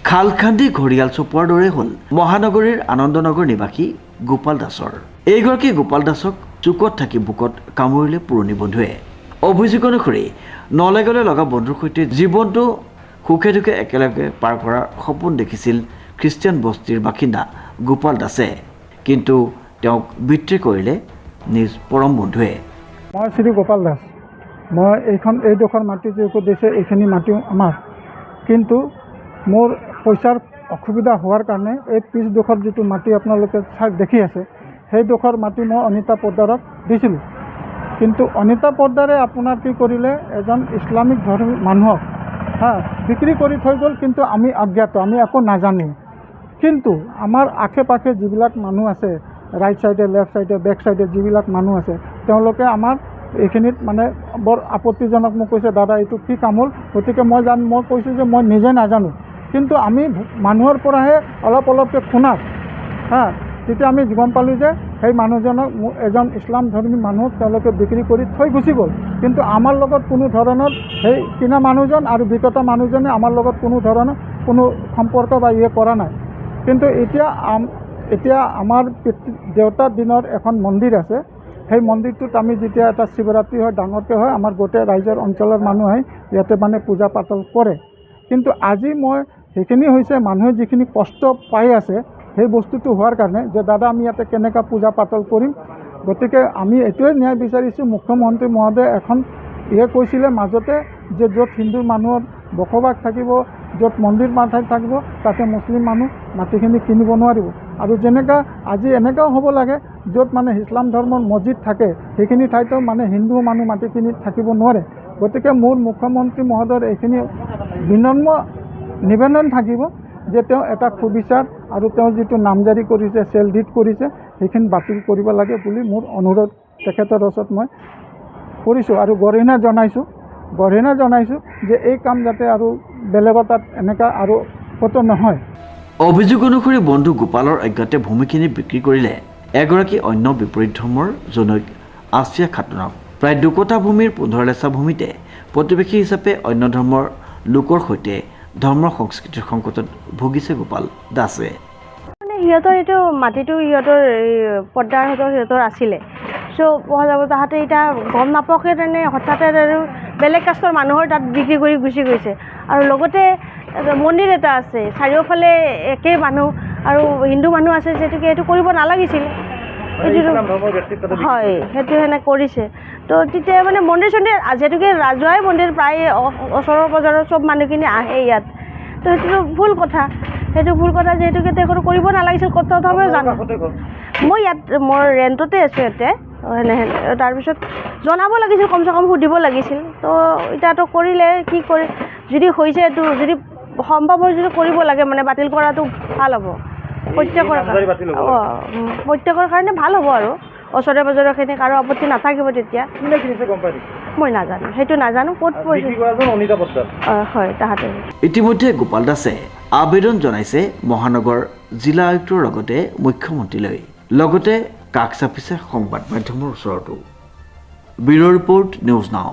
খাল খান্দি ঘৰিয়াল চপোৱাৰ দৰে হ'ল মহানগৰীৰ আনন্দনগৰ নিবাসী গোপাল দাসৰ। এইগৰাকী গোপাল দাসক চুকত থাকি বুকত কামুৰিলে পুৰণি বন্ধুৱে। অভিযোগ অনুসৰি নলেগলে লগা বন্ধুৰ সৈতে জীৱনটো সুখে দুখে একেলগে পাৰ কৰাৰ সপোন দেখিছিল খ্ৰীষ্টিয়ান বস্তিৰ বাসিন্দা গোপাল দাসে, কিন্তু তেওঁক বিত্ৰি কৰিলে নিজ পৰম বন্ধুৱে। মই শ্ৰী গোপাল দাস। মই এইডোখৰ মাটি যিটো দিছে এইখিনি মাটিও আমাৰ, কিন্তু মোৰ পইচাৰ অসুবিধা হোৱাৰ কাৰণে এই পিছডোখৰ যিটো মাটি আপোনালোকে দেখি আছে সেইডোখৰ মাটি মই অনিতা পোদ্দাৰক দিছিলোঁ। কিন্তু অনিতা পোদ্দাৰে আপোনাৰ কি কৰিলে, এজন ইছলামিক ধৰ্মী মানুহক বিক্ৰী কৰি থৈ গ'ল, কিন্তু আমি অজ্ঞাত, আমি একো নাজানো। কিন্তু আমাৰ আশে পাশে যিবিলাক মানুহ আছে, ৰাইট চাইডে, লেফ্ট চাইডে, বেক চাইডে যিবিলাক মানুহ আছে, তেওঁলোকে আমাৰ এইখিনিত মানে বৰ আপত্তিজনক মোক কৈছে, দাদা এইটো কি কাম হ'ল। গতিকে মই কৈছোঁ যে মই নিজে নাজানো, কিন্তু আমি মানুহৰ পৰাহে অলপকৈ শুনাত তেতিয়া আমি গম পালোঁ যে সেই মানুহজনক এজন ইছলাম ধৰ্মী মানুহক তেওঁলোকে বিক্ৰী কৰি থৈ গুচি গ'ল। কিন্তু আমাৰ লগত কোনো ধৰণৰ সেই কিনা মানুহজন আৰু বিকতা মানুহজনে আমাৰ লগত কোনো ধৰণৰ কোনো সম্পৰ্ক বা কৰা নাই। কিন্তু এতিয়া আমাৰ দেউতাৰ দিনৰ এখন মন্দিৰ আছে, সেই মন্দিৰটোত আমি যেতিয়া এটা শিৱৰাত্ৰি হয়, ডাঙৰকৈ হয়, আমাৰ গোটেই ৰাইজৰ অঞ্চলৰ মানুহ আহি ইয়াতে মানে পূজা পাতল কৰে। কিন্তু আজি মই সেইখিনি হৈছে মানুহে যিখিনি কষ্ট পাই আছে সেই বস্তুটো হোৱাৰ কাৰণে যে দাদা আমি ইয়াতে কেনেকৈ পূজা পাতল কৰিম। গতিকে আমি এইটোৱে ন্যায় বিচাৰিছোঁ। মুখ্যমন্ত্ৰী মহোদয়ে এখন কৈছিলে মাজতে যে য'ত হিন্দু মানুহৰ বসবাস থাকিব, য'ত মন্দিৰ মাথাই থাকিব, তাতে মুছলিম মানুহ মাটিখিনি কিনিব নোৱাৰিব। আৰু যেনেকৈ আজি এনেকুৱাও হ'ব লাগে য'ত মানে ইছলাম ধৰ্মৰ মছজিদ থাকে সেইখিনি ঠাইতো মানে হিন্দু মানুহ মাটি কিনি থাকিব নোৱাৰে। গতিকে মোৰ মুখ্যমন্ত্ৰী মহোদয়ৰ এইখিনি বিনম্ৰ নিবেদন থাকিব যে তেওঁ এটা সুবিচাৰ আৰু তেওঁ যিটো নামজাৰি কৰিছে, চেল ডিড কৰিছে, সেইখিনি বাতিল কৰিব লাগে বুলি মোৰ অনুৰোধ তেখেতৰ ওচৰত মই কৰিছোঁ। আৰু গৰিহণা জনাইছোঁ যে এই কাম যাতে আৰু বেলেগৰ তাত এনেকুৱা আৰু কতো নহয়। অভিযোগ অনুসৰি বন্ধু গোপালৰ অজ্ঞাতে ভূমিখিনি বিক্ৰী কৰিলে এগৰাকী অন্য বিপৰীত ধৰ্মৰ জনৈক আছিয়া খাতুনক। প্ৰায় 2 কঠা ভূমিৰ 15 লেচা ভূমিতে প্ৰতিবেশী হিচাপে অন্য ধৰ্মৰ লোকৰ সৈতে ধৰ্মৰ সংস্কৃতিৰ সংকটত ভুগিছে গোপাল দাসে। মানে সিহঁতৰ এইটো মাটিটো সিহঁতৰ আছিলে। চ' তাহাঁতে এতিয়া গম নাপাওঁকে তেনে হঠাতে আৰু বেলেগ কাষ্টৰ মানুহৰ তাত বিক্ৰী কৰি গুচি গৈছে। আৰু লগতে মন্দিৰ এটা আছে, চাৰিওফালে একেই মানুহ আৰু হিন্দু মানুহ আছে, যিহেতুকে এইটো কৰিব নালাগিছিল। হয়, সেইটো সেনে কৰিছে। তো তেতিয়া মানে মন্দিৰ যিহেতুকে ৰাজহুৱাই মন্দিৰ, প্ৰায় ওচৰৰ বজাৰৰ চব মানুহখিনি আহে ইয়াত। তো সেইটো ভুল কথা, যিহেতুকে তেখেতে কৰিব নালাগিছিল। কথাটো জানো মই ইয়াত মোৰ ৰেণ্টতে আছোঁ ইয়াতে, তাৰপিছত জনাব লাগিছিল, কমচে কম সুধিব লাগিছিল। তো এতিয়াতো কৰিলে কি কৰি, যদি হৈছে এইটো যদি সম্ভৱ হয় যদি কৰিব লাগে, মানে বাতিল কৰাটো ভাল হ'ব প্ৰত্যেকৰ কাৰণে ভাল হ'ব। আৰু ওচৰে পাজৰৰখিনিক আৰু আপত্তি নাথাকিব তেতিয়া। মই নাজানো, সেইটো নাজানো ক'ত পৰিছে। হয়, তাহাঁতে। ইতিমধ্যে গোপাল দাসে আবেদন জনাইছে মহানগৰ জিলা আয়ুক্তৰ লগতে মুখ্যমন্ত্ৰীলৈ, লগতে কাষ চাপিছে সংবাদ মাধ্যমৰ ওচৰতো। Bureau' report, news now.